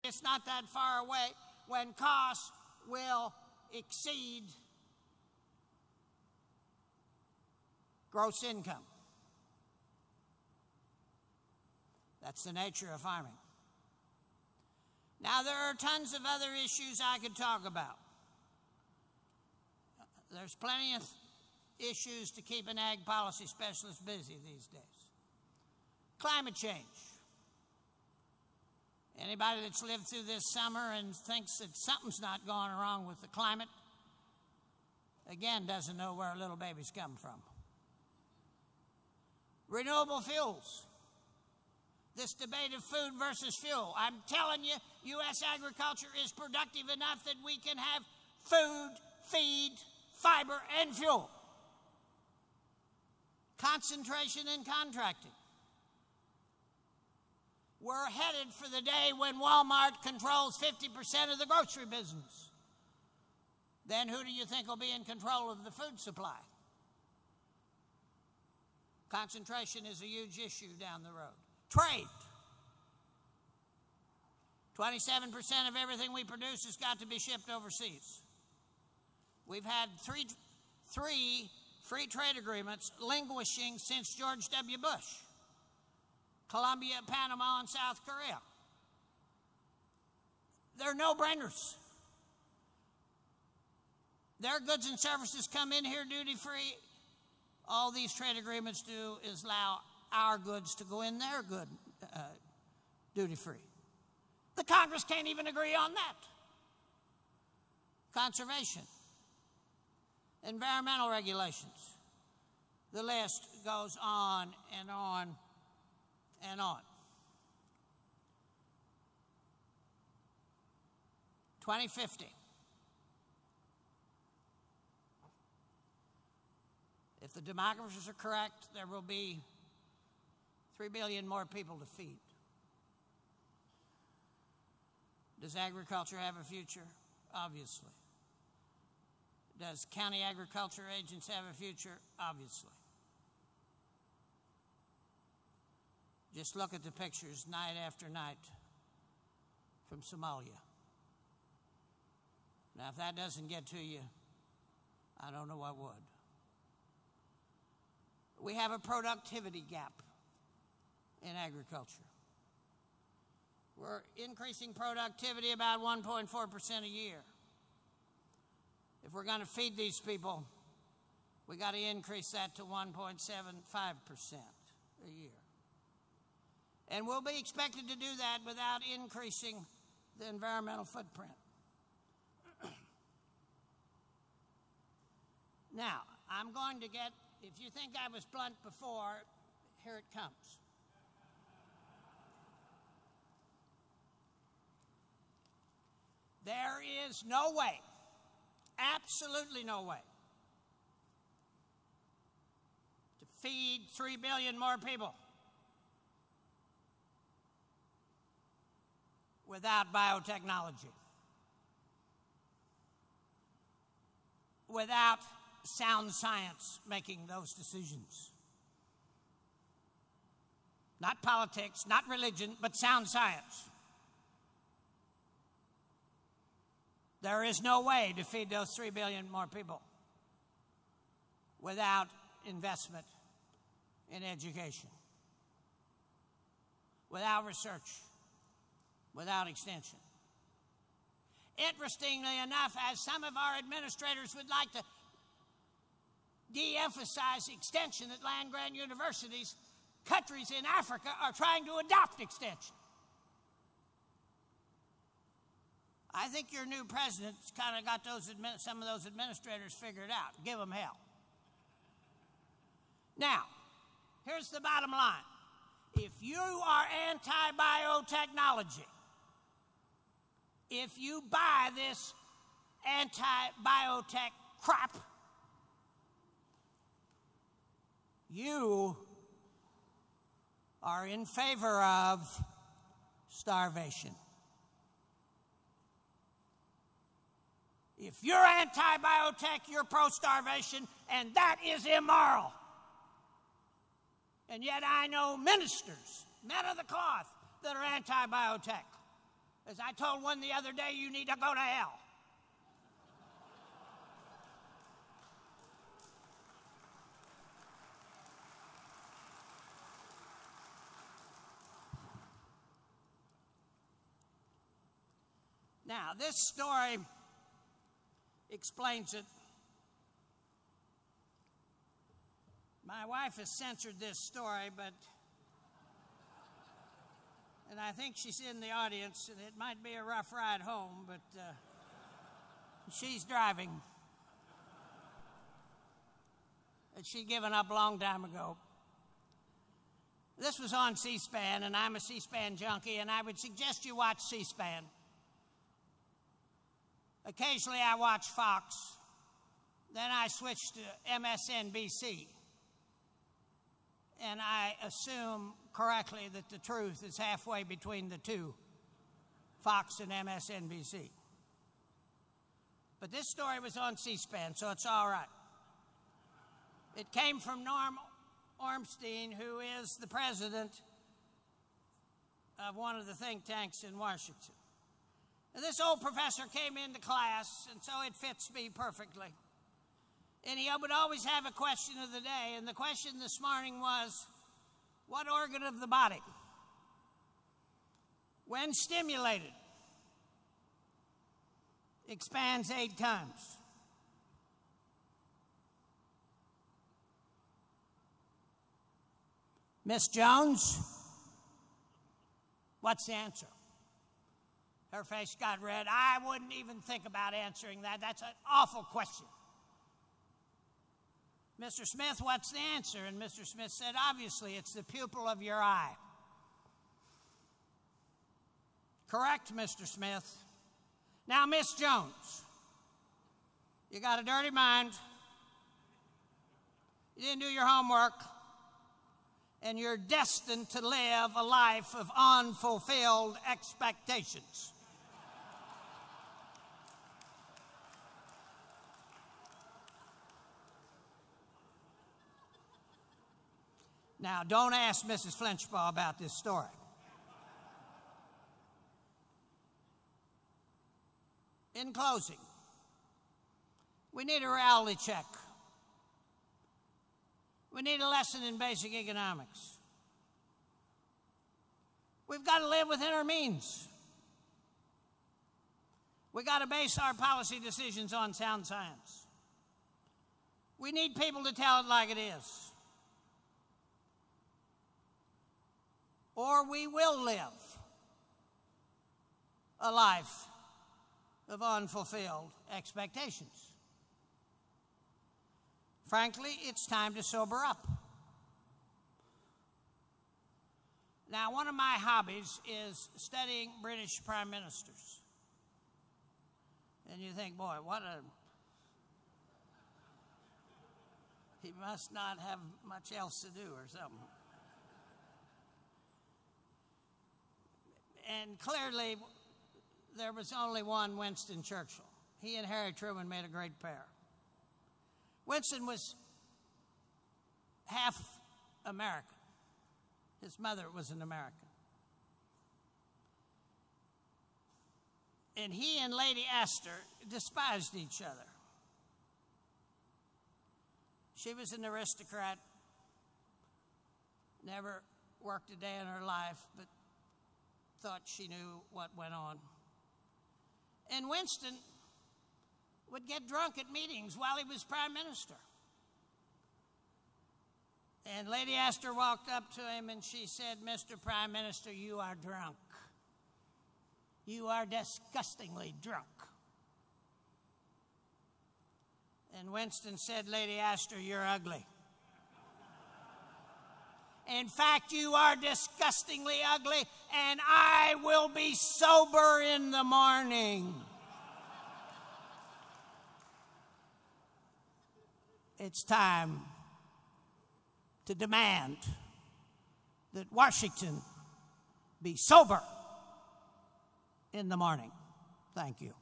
it's not that far away when costs will exceed gross income. That's the nature of farming. Now, there are tons of other issues I could talk about. There's plenty of issues to keep an ag policy specialist busy these days. Climate change. Anybody that's lived through this summer and thinks that something's not going wrong with the climate, again, doesn't know where little babies come from. Renewable fuels. This debate of food versus fuel. I'm telling you, U.S. agriculture is productive enough that we can have food, feed, fiber, and fuel. Concentration and contracting. We're headed for the day when Walmart controls 50% of the grocery business. Then who do you think will be in control of the food supply? Concentration is a huge issue down the road. Trade. 27% of everything we produce has got to be shipped overseas. We've had three free trade agreements languishing since George W. Bush. Colombia, Panama, and South Korea. They're no-brainers. Their goods and services come in here duty-free. All these trade agreements do is allow our goods to go in their good duty-free. The Congress can't even agree on that. Conservation. Environmental regulations. The list goes on and on and on. 2050. If the demographers are correct, there will be 3 billion more people to feed. Does agriculture have a future? Obviously. Does county agriculture agents have a future? Obviously. Just look at the pictures night after night from Somalia. Now, if that doesn't get to you, I don't know what would. We have a productivity gap in agriculture. We're increasing productivity about 1.4% a year. If we're going to feed these people, we got to increase that to 1.75% a year. And we'll be expected to do that without increasing the environmental footprint. Now, I'm going to get, if you think I was blunt before, here it comes. There is no way, absolutely no way, to feed 3 billion more people without biotechnology, without sound science making those decisions. Not politics, not religion, but sound science. There is no way to feed those 3 billion more people without investment in education, without research, without extension. Interestingly enough, as some of our administrators would like to de-emphasize extension at land-grant universities, countries in Africa are trying to adopt extension. I think your new president's kind of got some of those administrators figured out. Give them hell. Now, here's the bottom line. If you are anti-biotechnology, if you buy this anti-biotech crap, you are in favor of starvation. If you're anti-biotech, you're pro-starvation, and that is immoral. And yet I know ministers, men of the cloth, that are anti-biotech. As I told one the other day, you need to go to hell. Now, this story explains it. My wife has censored this story, and I think she's in the audience, and it might be a rough ride home, but she's driving. And she'd given up a long time ago. This was on C-SPAN, and I'm a C-SPAN junkie, and I would suggest you watch C-SPAN. Occasionally I watch Fox. Then I switch to MSNBC. And I assume correctly that the truth is halfway between the two, Fox and MSNBC. But this story was on C-SPAN, so it's all right. It came from Norm Ornstein, who is the president of one of the think tanks in Washington. And this old professor came into class, and so it fits me perfectly. And he would always have a question of the day, and the question this morning was, what organ of the body, when stimulated, expands 8 times? Miss Jones, what's the answer? Her face got red. I wouldn't even think about answering that. That's an awful question. Mr. Smith, what's the answer? And Mr. Smith said, obviously, it's the pupil of your eye. Correct, Mr. Smith. Now, Miss Jones, you got a dirty mind. You didn't do your homework. And you're destined to live a life of unfulfilled expectations. Now, don't ask Mrs. Flinchbaugh about this story. In closing, we need a reality check. We need a lesson in basic economics. We've got to live within our means. We've got to base our policy decisions on sound science. We need people to tell it like it is. Or we will live a life of unfulfilled expectations. Frankly, it's time to sober up. Now, one of my hobbies is studying British prime ministers. And you think, boy, he must not have much else to do or something. And clearly, there was only one Winston Churchill. He and Harry Truman made a great pair. Winston was half American. His mother was an American. And he and Lady Astor despised each other. She was an aristocrat, never worked a day in her life, but thought she knew what went on. And Winston would get drunk at meetings while he was prime minister. And Lady Astor walked up to him and she said, Mr. Prime Minister, you are drunk. You are disgustingly drunk. And Winston said, Lady Astor, you're ugly. In fact, you are disgustingly ugly, and I will be sober in the morning. It's time to demand that Washington be sober in the morning. Thank you.